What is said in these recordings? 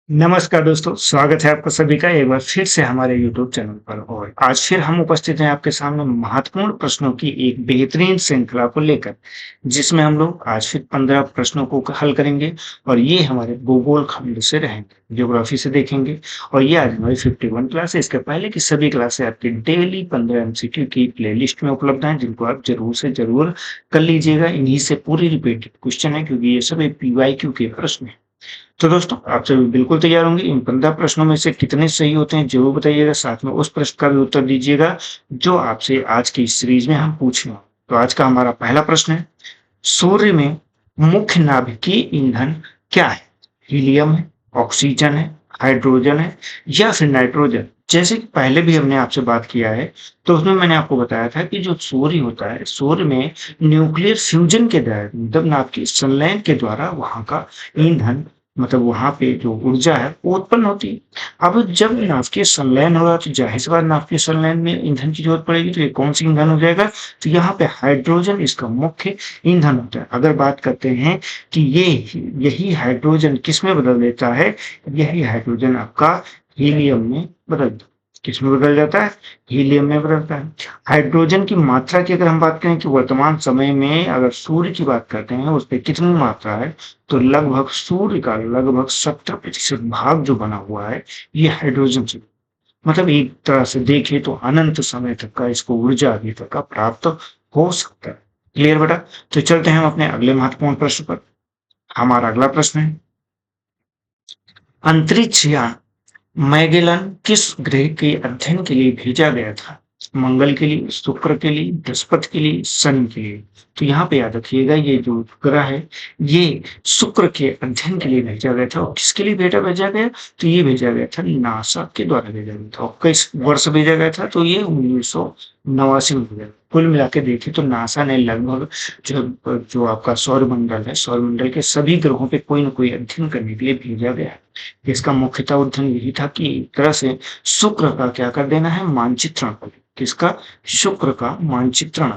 नमस्कार दोस्तों, स्वागत है आपका सभी का एक बार फिर से हमारे यूट्यूब चैनल पर। और आज फिर हम उपस्थित हैं आपके सामने महत्वपूर्ण प्रश्नों की एक बेहतरीन श्रृंखला को लेकर, जिसमें हम लोग आज फिर 15 प्रश्नों को हल करेंगे। और ये हमारे भूगोल खंड से रहेंगे, ज्योग्राफी से देखेंगे। और ये आज हमारी 51 क्लास है। इसके पहले की सभी क्लासें आपकी डेली 15 एमसीक्यू की प्लेलिस्ट में उपलब्ध हैं, जिनको आप जरूर से जरूर कर लीजिएगा। इन्हीं से पूरी रिपीटेड क्वेश्चन है, क्योंकि ये सब पीवाईक्यू के प्रश्न है। तो दोस्तों, आप सभी बिल्कुल तैयार होंगे। इन 15 प्रश्नों में से कितने सही होते हैं जरूर बताइएगा। साथ में उस प्रश्न का भी उत्तर दीजिएगा जो आपसे आज की इस सीरीज में हम पूछ रहे हैं। तो आज का हमारा पहला प्रश्न है, सूर्य में मुख्य नाभिकीय ईंधन क्या है? हीलियम है, ऑक्सीजन है, हाइड्रोजन है या फिर नाइट्रोजन? जैसे कि पहले भी हमने आपसे बात किया है, तो उसमें मैंने आपको बताया था कि जो सूर्य होता है, सूर्य में न्यूक्लियर फ्यूजन के द्वारा, मतलब नाभिकीय संलयन के द्वारा वहां का ईंधन, मतलब वहां पे जो ऊर्जा है वो उत्पन्न होती है। अब जब नाभिकीय संलयन हो रहा है, तो जाहिर सी बात नाभिकीय संलयन में ईंधन की जरूरत पड़ेगी। तो ये कौन सी ईंधन हो जाएगा? तो यहाँ पे हाइड्रोजन इसका मुख्य ईंधन होता है। अगर बात करते हैं कि यही हाइड्रोजन किस में बदल देता है, यही हाइड्रोजन आपका हीलियम में बदल, किस में बदल जाता है? हीलियम में बदलता है। हाइड्रोजन की मात्रा की अगर हम बात करें कि वर्तमान समय में अगर सूर्य की बात करते हैं उस पर कितनी मात्रा है, तो लगभग सूर्य का लगभग 70% भाग जो बना हुआ है ये हाइड्रोजन से, मतलब एक तरह से देखें तो अनंत समय तक का इसको ऊर्जा अभी तक का प्राप्त हो सकता है। क्लियर बेटा? तो चलते हैं हम अपने अगले महत्वपूर्ण प्रश्न पर। हमारा अगला प्रश्न है, अंतरिक्ष यान मैगेलन किस ग्रह के अध्ययन के लिए भेजा गया था? मंगल के लिए, शुक्र के लिए, बृहस्पति के लिए, शनि के लिए? तो यहाँ पे याद रखिएगा, ये जो ग्रह है ये शुक्र के अध्ययन के लिए भेजा गया था। और किसके लिए भेजा गया? तो ये भेजा गया था नासा के द्वारा भेजा गया था। और किस वर्ष भेजा गया था? तो ये 1989 में भेजा गया। कुल मिला के देखें तो नासा ने लगभग जो जो आपका सौरमंडल है, सौरमंडल के सभी ग्रहों पे कोई ना कोई अध्ययन करने के लिए भेजा गया है। इसका मुख्यतः उद्देश्य यही था कि एक तरह से शुक्र का क्या कर देना है? मानचित्रण कर। किसका? शुक्र का मानचित्रण।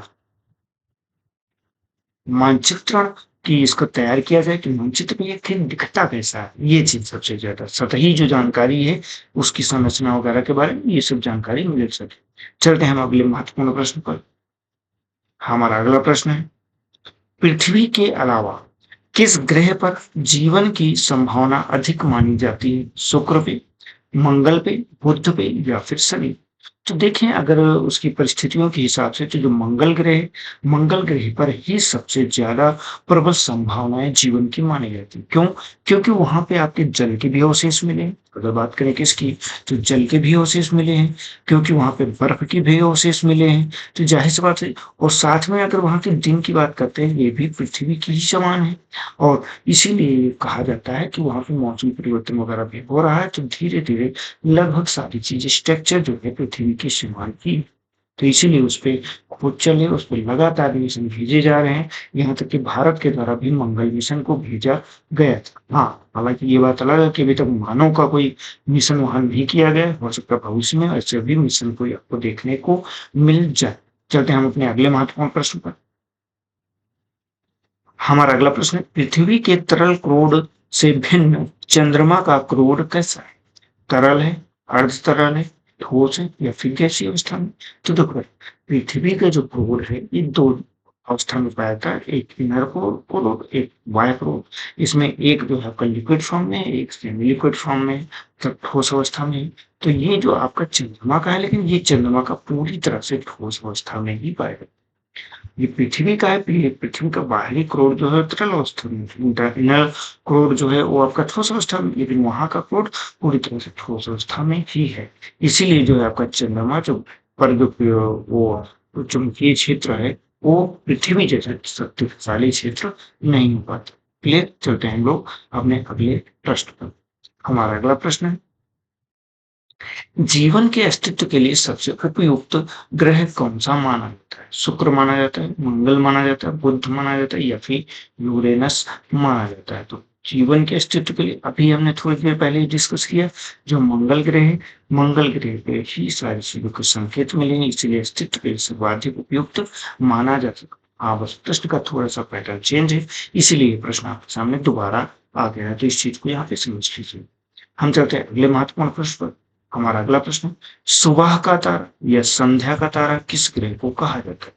मानचित्रण की इसको तैयार किया जाए कि मानचित्र में ये फिर दिखता कैसा है, ये चीज सबसे ज्यादा सतही जो जानकारी है उसकी संरचना वगैरह के बारे में ये सब जानकारी मिल सके। चलते हैं हम अगले महत्वपूर्ण प्रश्न पर। हमारा अगला प्रश्न है, पृथ्वी के अलावा किस ग्रह पर जीवन की संभावना अधिक मानी जाती है? शुक्र पे, मंगल पे, बुध पे या फिर शनि? तो देखें, अगर उसकी परिस्थितियों के हिसाब से तो जो मंगल ग्रह है, मंगल ग्रह पर ही सबसे ज्यादा प्रबल संभावनाएं जीवन की मानी जाती है। क्यों? क्योंकि वहां पे आपके जल के भी अवशेष मिले हैं। अगर बात करें किसकी, तो जल के भी अवशेष मिले हैं। क्योंकि वहां पे बर्फ के भी अवशेष मिले हैं। तो जाहिर सी बात है। और साथ में अगर वहां के दिन की बात करते हैं, ये भी पृथ्वी की ही समान है। और इसीलिए कहा जाता है कि वहां पे मौसम परिवर्तन वगैरह भी हो रहा है। तो धीरे धीरे लगभग सारी चीजें, स्ट्रक्चर जो है पृथ्वी के समान की, तो इसीलिए उस पे खोज चले, उस पर लगातार मिशन भेजे जा रहे हैं। यहाँ तक कि भारत के द्वारा भी मंगल मिशन को भेजा गया था। हाँ, हालांकि ये बात अलग है कि अभी तक मानव का कोई मिशन वहां नहीं किया गया। हो सकता है भविष्य में ऐसे भी मिशन कोई आपको देखने को मिल जाए। चलते हैं हम अपने अगले महत्वपूर्ण प्रश्न पर। हमारा अगला प्रश्न है, पृथ्वी के तरल क्रोड से भिन्न चंद्रमा का क्रोड कैसा है? तरल है, अर्ध तरल है, ठोस है या फिर गैसीय अवस्था में? तो देखो, पृथ्वी का जो क्रोड है ये दो अवस्था में पाया जाता है, एक इनर कोर और एक बाह्य कोर। इसमें एक जो है आपका लिक्विड फॉर्म में है, एक सेमी लिक्विड फॉर्म में, मतलब ठोस अवस्था में है। तो ये जो आपका चंद्रमा का है, लेकिन ये चंद्रमा का पूरी तरह से ठोस अवस्था में ही पाएगा। ये पृथ्वी का है, पृथ्वी का बाहरी क्रोड जो है तरल अवस्था में, इनर क्रोड जो है वो आपका ठोस अवस्था में, लेकिन वहां का क्रोड पूरी तरह से ठोस अवस्था में ही है। इसीलिए जो है आपका चंद्रमा जो पर जो वो चुंबकीय क्षेत्र है वो पृथ्वी जैसा शक्तिशाली क्षेत्र नहीं हो पाता। क्लियर? चलते हैं हम लोग अपने अगले प्रश्न पर। हमारा अगला प्रश्न है, जीवन के अस्तित्व के लिए सबसे उपयुक्त ग्रह कौन सा माना जाता है? शुक्र माना जाता है, मंगल माना जाता है, बुध माना जाता है या फिर यूरेनस माना जाता है? तो जीवन के अस्तित्व के लिए अभी हमने थोड़ी देर पहले ही डिस्कस किया, जो मंगल ग्रह है, मंगल ग्रह पे ही सारी चीजों के संकेत मिले हैं, इसलिए अस्तित्व के लिए सर्वाधिक उपयुक्त माना जाता है। हाँ, बस प्रश्न का थोड़ा सा पैटर्न चेंज है, इसीलिए प्रश्न आपके सामने दोबारा आ गया है। तो इस चीज को यहाँ पे समझ लीजिए। हम चलते हैं अगले महत्वपूर्ण प्रश्न पर। हमारा अगला प्रश्न, सुबह का तारा या संध्या का तारा किस ग्रह को कहा जाता है?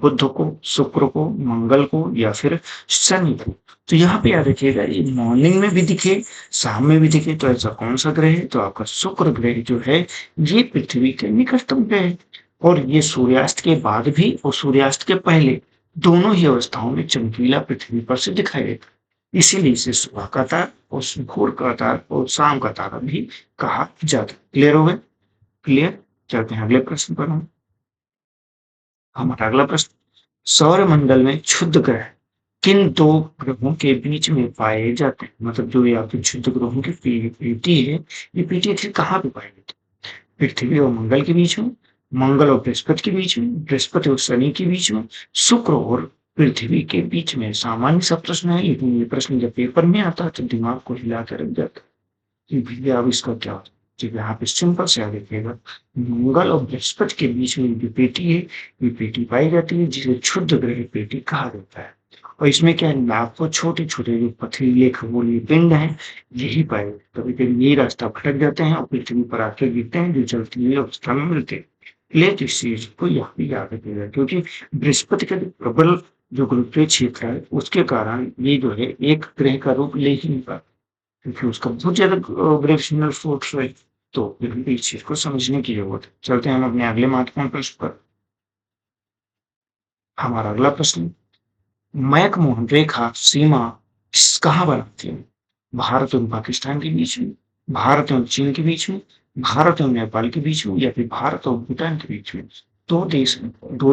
बुध को, शुक्र को, मंगल को या फिर शनि को? तो यहाँ पे याद रखिएगा, ये मॉर्निंग में भी दिखे, शाम में भी दिखे, तो ऐसा कौन सा ग्रह है? तो आपका शुक्र ग्रह जो है ये पृथ्वी के निकटतम ग्रह है, और ये सूर्यास्त के बाद भी और सूर्यास्त के पहले दोनों ही अवस्थाओं में चमकीला पृथ्वी पर से दिखाई देता है। इसीलिए इसे सुबह का तारा और भोर का तारा और शाम का तारा भी कहा जाता है। क्लियर हो गए? क्लियर। चलते हैं अगले प्रश्न पर। हम हमारा अगला प्रश्न, सौरमंडल में क्षुद्र ग्रह किन दो ग्रहों के बीच में पाए जाते हैं? मतलब जो ये आपकी क्षुद्र ग्रहों की पेटी है, ये पेटी आखिर कहाँ पे पाई जाती है? पृथ्वी और मंगल के बीच में, मंगल और बृहस्पति के बीच में, बृहस्पति और शनि के बीच में, शुक्र और पृथ्वी के बीच में। सामान्य सा प्रश्न है, लेकिन ये प्रश्न जब पेपर में आता है तो दिमाग को हिला कर रख जाता है कि भैया अब इसका क्या होता है। ठीक है, यहाँ पे सिंपल से याद रखिएगा, मंगल और बृहस्पति के बीच में जो पेटी है, ये पेटी पाई जाती है, जिसे क्षुद्र ग्रह पेटी कहा जाता है। और इसमें क्या है, लाखों छोटे छोटे जो पथरीले खगोलीय पिंड हैं, यही पाए जाते हैं। कभी कभी ये रास्ता भटक जाते हैं और पृथ्वी पर आकर गिरते हैं, जो चलती हुई अवस्था में मिलते हैं। लेकिन इस चीज को यहाँ पे याद रखिएगा, क्योंकि बृहस्पति का जो प्रबल जो गुरुत्वीय क्षेत्र है, उसके कारण ये जो है एक ग्रह का रूप ले ही नहीं पाता, क्योंकि उसका बहुत ज्यादा ग्रेविटेशनल फोर्स है। तो इस चीज को समझने की जरूरत है। चलते हैं हम अपने अगले महत्वपूर्ण प्रश्न पर। हमारा अगला प्रश्न, मैकमोहन रेखा सीमा कहाँ बनाती है? भारत और पाकिस्तान के बीच में, भारत और चीन के बीच में, भारत और नेपाल के बीच में, या फिर भारत और भूटान के बीच में? दो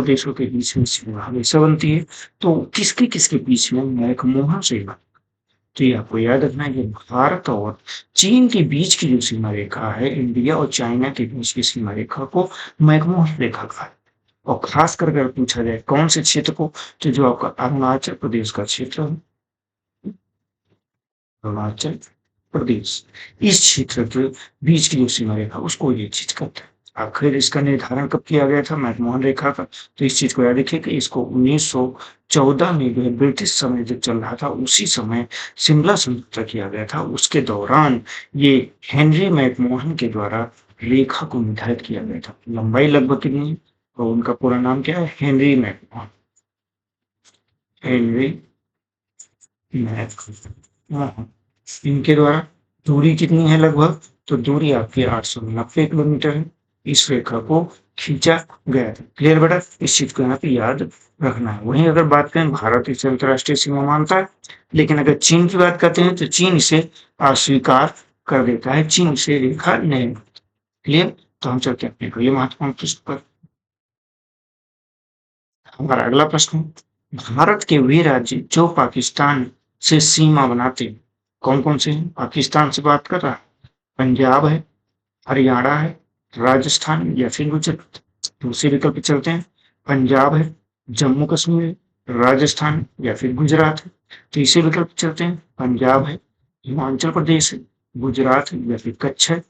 देशों के बीच में सीमा हमेशा बनती है। तो किसके किसके बीच में मैकमोहन रेखा? तो ये आपको याद रखना है कि भारत और चीन के बीच की जो सीमा रेखा है, इंडिया और चाइना के बीच की सीमा रेखा को मैकमोहन रेखा कहा है। और खास कर अगर पूछा जाए कौन से क्षेत्र को, तो जो आपका अरुणाचल प्रदेश का क्षेत्र है, अरुणाचल प्रदेश, इस क्षेत्र के बीच की जो सीमा रेखा उसको ये चीज कहते हैं। आखिर इसका निर्धारण कब किया गया था मैकमोहन रेखा का? तो इस चीज को याद रखिए कि इसको 1914 में जो है ब्रिटिश समय जब चल रहा था, उसी समय शिमला समझौता किया गया था। उसके दौरान ये हेनरी मैकमोहन के द्वारा रेखा को निर्धारित किया गया था। लंबाई लगभग कितनी है? और उनका पूरा नाम क्या है? Henry McMahon. हेनरी मैकमोहन, इनके द्वारा दूरी कितनी है लगभग? तो दूरी आपकी 890 किलोमीटर है। इस रेखा को खींचा गया था। क्लियर बेटा? इस चीज को यहाँ पे याद रखना है। वहीं अगर बात करें, भारत इसे अंतरराष्ट्रीय सीमा मानता है, लेकिन अगर चीन की बात करते हैं तो चीन इसे अस्वीकार कर देता है, चीन इसे रेखा नहीं। क्लियर? तो हम चलते हैं अपने अगले महत्वपूर्ण प्रश्न पर। हमारा अगला प्रश्न, भारत के वे राज्य जो पाकिस्तान से सीमा बनाते हैं, कौन कौन से हैं? पाकिस्तान से बात कर रहा है, पंजाब है, हरियाणा है, राजस्थान या फिर गुजरात? दूसरे विकल्प पे चलते हैं, पंजाब है, जम्मू कश्मीर है, राजस्थान या फिर गुजरात है? तीसरे विकल्प पे चलते हैं, पंजाब है, हिमाचल प्रदेश है, गुजरात है या फिर कच्छ है?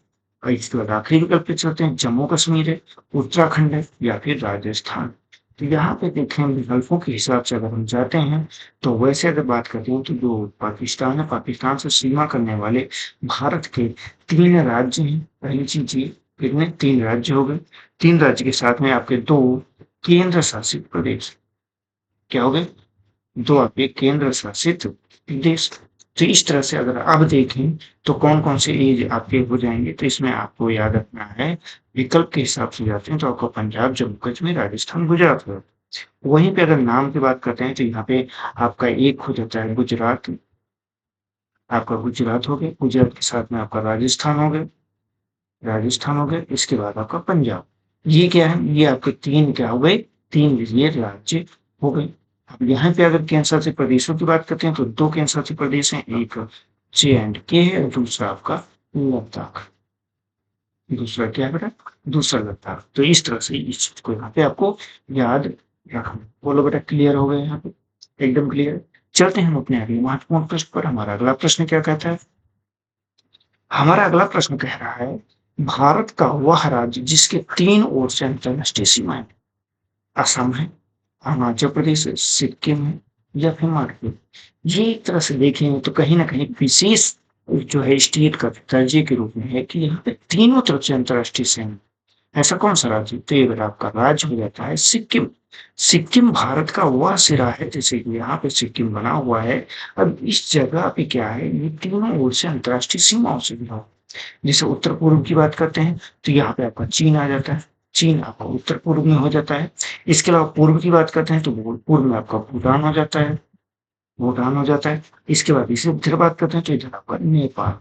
और इसके बाद आखिरी विकल्प पे चलते हैं, जम्मू कश्मीर है, उत्तराखंड है या फिर राजस्थान? तो यहाँ पे देखें, विकल्पों के हिसाब से अगर हम जाते हैं, तो वैसे अगर बात करते हैं तो जो पाकिस्तान है, पाकिस्तान से सीमा करने वाले भारत के 3 राज्य हैं। पहली चीज ये, कितने? 3 राज्य हो गए। 3 राज्य के साथ में आपके 2 केंद्र शासित प्रदेश। क्या हो गए? 2 आपके केंद्र शासित प्रदेश। तो इस तरह से अगर आप देखें तो कौन कौन से एज आपके हो जाएंगे, तो इसमें आपको याद रखना है, विकल्प के हिसाब से जाते हैं तो आपको पंजाब, जम्मू कश्मीर, राजस्थान, गुजरात हो। वहीं पे अगर नाम की बात करते हैं तो यहाँ पे आपका एक हो जाता है गुजरात, आपका गुजरात हो गया, गुजरात के साथ में आपका राजस्थान हो गया, राजस्थान हो गया, इसके बाद आपका पंजाब। ये क्या है? ये आपके 3 क्या हो गए? 3 ये राज्य हो गए। अब यहाँ पे अगर केंद्र शासित प्रदेशों की बात करते हैं तो 2 केंद्र शासित प्रदेश हैं, एक J&K है और दूसरा आपका लद्दाख। दूसरा क्या है बेटा? दूसरा लद्दाख। तो इस तरह से इस चीज को यहाँ पे आपको याद रखना। बोलो बेटा, क्लियर हो गया यहाँ पे? एकदम क्लियर। चलते हैं हम अपने अगले महत्वपूर्ण प्रश्न पर। हमारा अगला प्रश्न क्या कहता है? हमारा अगला प्रश्न कह रहा है, भारत का वह राज्य जिसके 3 ओर से अंतरराष्ट्रीय सीमाएं, असम है, अरुणाचल प्रदेश है, सिक्किम है या फिर हिमाचल? ये एक तरह से देखेंगे तो कहीं ना कहीं विशेष जो है स्टेट का दर्जे के रूप में है कि यहाँ पे तीनों तरफ से अंतर्राष्ट्रीय सीमा। ऐसा कौन सा राज्य? तो ये बेटा आपका राज्य हो जाता है सिक्किम। सिक्किम भारत का वह सिरा है, जैसे कि यहाँ पे सिक्किम बना हुआ है। अब इस जगह पे क्या है, ये तीनों ओर से अंतर्राष्ट्रीय सीमाओं से घिरा हुआ है। जैसे उत्तर पूर्व की बात करते हैं तो यहाँ पे आपका चीन आ जाता है। चीन आपका उत्तर पूर्व में हो जाता है। इसके अलावा पूर्व की बात करते हैं तो पूर्व में आपका भूटान हो जाता है। भूटान हो जाता है। इसके बाद इसे इधर बात करते हैं तो इधर आपका नेपाल।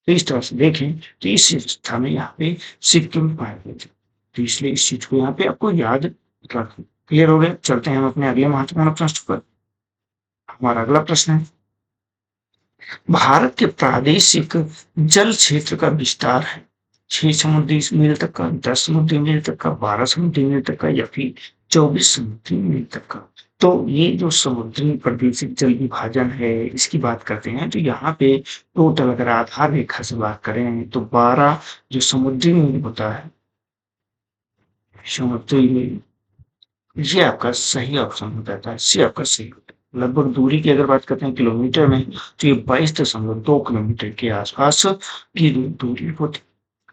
तो इस तरह से देखें तो इस स्थान में यहाँ पे सिक्किम पाए गए थे। तो इसलिए इस चीज को यहाँ पे आपको याद रखें। क्लियर हो गया? चलते हैं हम अपने अगले महत्वपूर्ण प्रश्न पर। हमारा अगला प्रश्न है, भारत के प्रादेशिक जल क्षेत्र का विस्तार है 6 समुद्री मील तक का, 10 समुद्री मील तक का, 12 समुद्री मील तक का, या फिर 24 समुद्री मील तक का। तो ये जो समुद्री प्रादेशिक जल विभाजन है इसकी बात करते हैं तो यहाँ पे टोटल अगर आधार रेखा से बात करें तो 12 जो समुद्री मील होता है, समुद्री मील, ये आपका सही ऑप्शन हो जाता है। सी आपका सही होता है। लगभग दूरी की अगर बात करते हैं किलोमीटर में तो ये 22.2 किलोमीटर के आसपास की दूरी होती है।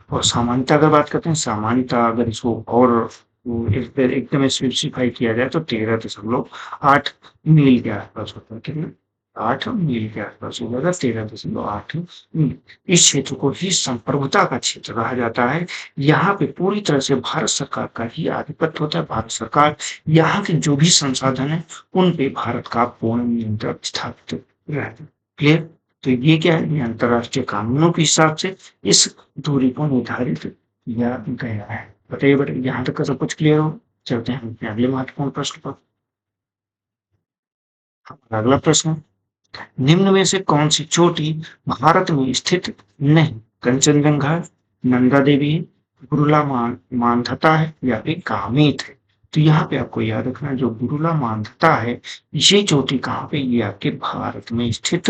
और सामान्यता अगर बात करते हैं, सामान्यता अगर इसको और एकदम स्पेसिफाई किया जाए तो 13.8 मील के आसपास होता है। कितना? 8 मील के आसपास हो जाएगा, 13.8 मील। इस क्षेत्र को ही संप्रभुता का क्षेत्र कहा जाता है। यहाँ पे पूरी तरह से भारत सरकार का ही आधिपत्य होता है। भारत सरकार यहाँ के जो भी संसाधन है उन पे भारत का पूर्ण नियंत्रण स्थापित रहता है। क्लियर? तो ये क्या है, ये अंतरराष्ट्रीय कानूनों के हिसाब से इस दूरी को निर्धारित किया गया है। बताइए बेटा, यहाँ तक का सब कुछ क्लियर हो? चलते हैं अपने अगले महत्वपूर्ण प्रश्न पर। हमारा अगला प्रश्न, निम्न में से कौन सी चोटी भारत में स्थित नहीं? कंचनजंगा, नंदा देवी, गुरुला मानधता है, या फिर कामेत है? तो यहाँ पे आपको याद रखना, जो गुरुला मानधता है ये चोटी कहाँ पे, ये आपके भारत में स्थित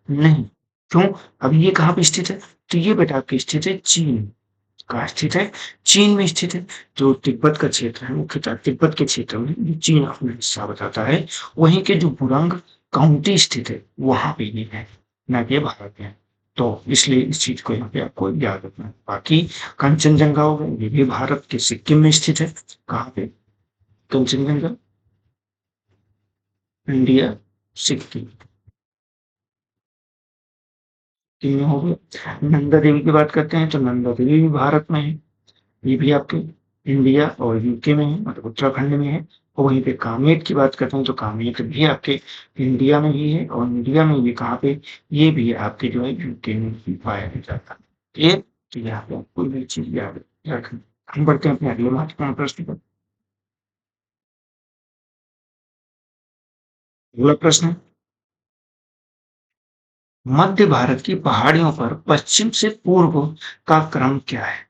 नहीं। क्यों? अब ये कहाँ पे स्थित है? तो ये बेटा आपके स्थित है चीन। कहाँ स्थित है? चीन में स्थित है। जो तिब्बत का क्षेत्र है, मुख्यतः तिब्बत के क्षेत्र में जो चीन अपना हिस्सा बताता है, वहीं के जो बुरंग काउंटी स्थित है वहां पे ये है, न कि भारत में। तो इसलिए इस चीज को यहाँ पे आपको याद रखना है। बाकी कंचनजंगा हो गया, ये भी भारत के सिक्किम में स्थित है। कहाँ पे? कंचनजंगा, इंडिया, सिक्किम, सिक्किम में हो गया। नंदा देवी की बात करते हैं तो नंदा देवी भी भारत में है। ये भी आपके इंडिया और यूके में है, मतलब उत्तराखंड में है। और वहीं पे कामेत की बात करते हैं तो कामेत भी आपके इंडिया में ही है, और इंडिया में भी कहाँ पे, ये भी आपके जो है यूके में ही पाया जाता है। ये तो यहाँ पे कोई भी चीज याद रखें। हम बढ़ते हैं अपने अगले महत्वपूर्ण प्रश्न पर। अगला प्रश्न है, मध्य भारत की पहाड़ियों पर पश्चिम से पूर्व का क्रम क्या है?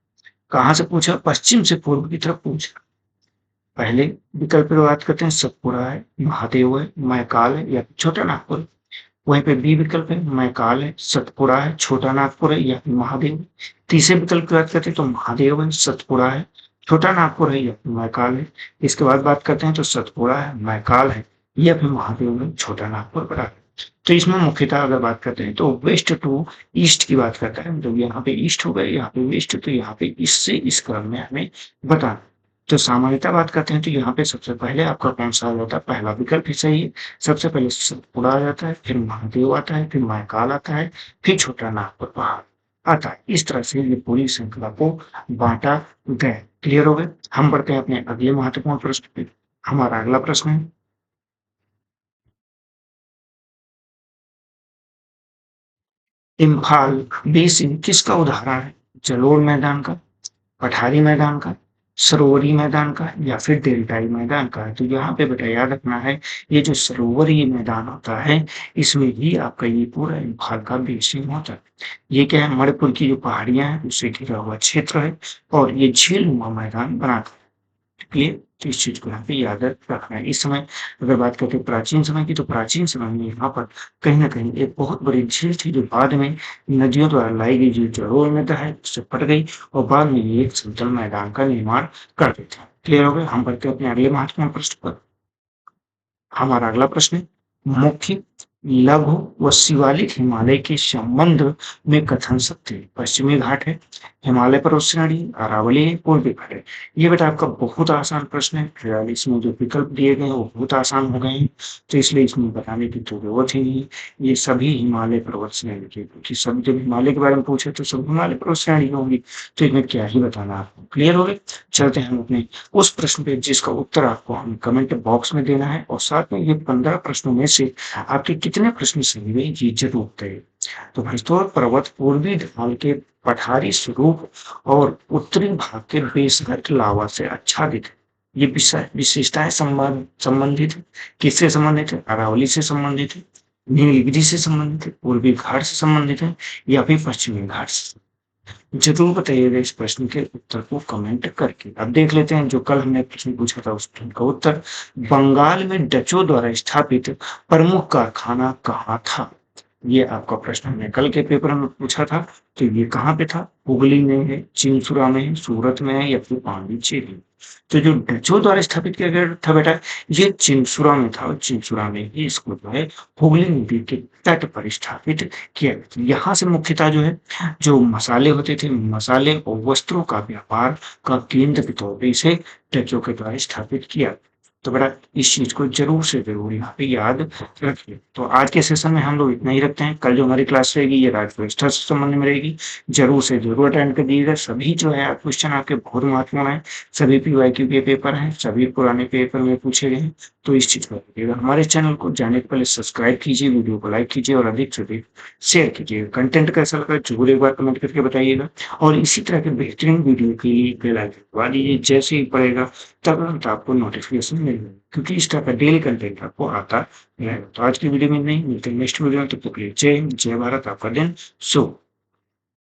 कहाँ से पूछा? पश्चिम से पूर्व की तरफ पूछा। पहले विकल्प पे बात करते हैं, सतपुड़ा है, महादेव है, महाकाल है, या छोटा नागपुर। वहीं पे बी विकल्प है, महाकाल है, सतपुड़ा है, छोटा नागपुर है, या फिर महादेव है। तीसरे विकल्प की बात करते हैं तो महादेव है, सतपुड़ा है, छोटा नागपुर है, या फिर महाकाल है। इसके बाद बात करते हैं तो सतपुड़ा है, महाकाल है, या फिर महादेव है, छोटा नागपुर बड़ा है। तो इसमें मुख्यतः अगर बात करते हैं तो वेस्ट टू ईस्ट की बात करता है, मतलब यहाँ पे ईस्ट हो गए, यहाँ पे वेस्ट, तो यहाँ पे इससे इस क्रम में हमें बताना। तो सामान्यतः बात करते हैं तो यहाँ पे सबसे पहले आपका कौन सा आ जाता है? पहला विकल्प ही सही है। सबसे पहले सतपुड़ा आ जाता है, फिर महादेव आता है, फिर महाकाल आता है, फिर छोटा नागपुर पहाड़ आता है। इस तरह से ये पूरी श्रृंखला को बांटा गया। क्लियर हो गए? हम बढ़ते हैं अपने अगले महत्वपूर्ण प्रश्न पे। हमारा अगला प्रश्न है, इम्फाल बेसिन किसका उदाहरण है? जलोढ़ मैदान का, पठारी मैदान का, सरोवरी मैदान का, या फिर डेल्टाई मैदान का? तो यहाँ पे बेटा याद रखना है, ये जो सरोवरी मैदान होता है इसमें ही आपका ये पूरा इम्फाल का बेसिन होता है। ये क्या है? मणिपुर की जो पहाड़ियां हैं उससे घिरा हुआ क्षेत्र है, और ये झीलनुमा मैदान बनाता है। क्लियर? तो इस चीज को यहाँ पे याद रखना है। इस समय अगर बात करते हैं प्राचीन समय की, तो प्राचीन समय में यहाँ पर कहीं ना कहीं एक बहुत बड़ी झील थी जो बाद में नदियों द्वारा लाई गई, जो जड़ोल में है उससे फट गई, और बाद में ये एक समतल मैदान का निर्माण कर देते हैं। क्लियर हो गया? हम बढ़ते हैं अपने अगले महत्वपूर्ण प्रश्न पर। हमारा अगला प्रश्न है, मुख्य लघु व शिवालिक हिमालय के संबंध में कथन सत्य है। पश्चिमी घाट है, हिमालय पर्वत श्रेणी, अरावली है, पूर्वी घाट है। ये बेटा आपका बहुत आसान प्रश्न है। 43 में जो विकल्प दिए गए हैं वो बहुत आसान हो गए हैं, तो इसलिए इसमें बताने की तो जरूरत ही नहीं। ये सभी हिमालय पर्वत श्रेणी के, क्योंकि सब जब हिमालय के बारे में पूछे तो सब हिमालय पर्वत श्रेणी होंगी, तो इसमें क्या ही बताना आपको। क्लियर हो गए? चलते हैं हम अपने उस प्रश्न पे जिसका उत्तर आपको हमें कमेंट बॉक्स में देना है, और साथ में ये 15 प्रश्नों में से आपके कितने प्रश्न सही हुए ये जरूर बताइए। तो भरतौर पर्वत पूर्वी ढाल के पठारी स्वरूप और उत्तरी भाग के बेसघट लावा से आच्छादित है। ये विशेषताएं संबंधित है, किससे संबंधित है? अरावली से संबंधित है, नीलगिरी से संबंधित है, पूर्वी घाट से संबंधित है, या फिर पश्चिमी घाट से? जरूर बताइएगा इस प्रश्न के उत्तर को कमेंट करके। अब देख लेते हैं जो कल हमने प्रश्न पूछा था उस प्रश्न का उत्तर। बंगाल में डचों द्वारा स्थापित प्रमुख कारखाना कहाँ था? ये आपका प्रश्न हमने कल के पेपर में पूछा था। तो ये कहाँ पे था? हुगली में है, चिंसुरा में है, सूरत में है, या फिर पांडिचेरी में? तो जो डचों द्वारा स्थापित किया गया था बेटा, ये चिंसुरा में था, और चिंसुरा में ही इसको जो है हुगली नदी के तट पर स्थापित किया गया था। यहाँ से मुख्यतः जो है जो मसाले होते थे, मसाले और वस्त्रों का व्यापार का केंद्र के तौर पे इसे डचों के द्वारा स्थापित किया। तो बेटा इस चीज को जरूर से जरूर यहाँ पे याद रखिए। तो आज के सेशन में हम लोग इतना ही रखते हैं। कल जो हमारी क्लास रहेगी ये राज्य व्यवस्था से संबंध में रहेगी, जरूर से जरूर अटेंड कर दीजिएगा। सभी जो है क्वेश्चन आपके बहुत महत्वपूर्ण है, सभी PYQ के पेपर हैं, सभी पुराने पेपर में पूछे गए हैं, तो इस चीज को रखिएगा। हमारे चैनल को जाने के पहले सब्सक्राइब कीजिए, वीडियो को लाइक कीजिए, और अधिक से अधिक शेयर कीजिएगा। कंटेंट कैसा लगा जरूर एक बार कमेंट करके बताइएगा, और इसी तरह के बेहतरीन वीडियो के लिए बेल आइकन दबा दीजिए। जैसे ही पड़ेगा तुरंत आपको नोटिफिकेशन मिल जाएगी, क्योंकि इस तरह का डेली कंटेंट आपको आता रहेगा। तो आज की वीडियो में नहीं मिलते, नेक्स्ट वीडियो में। तब तक के लिए जय हिंद, जय भारत। आपका दिन शुभ।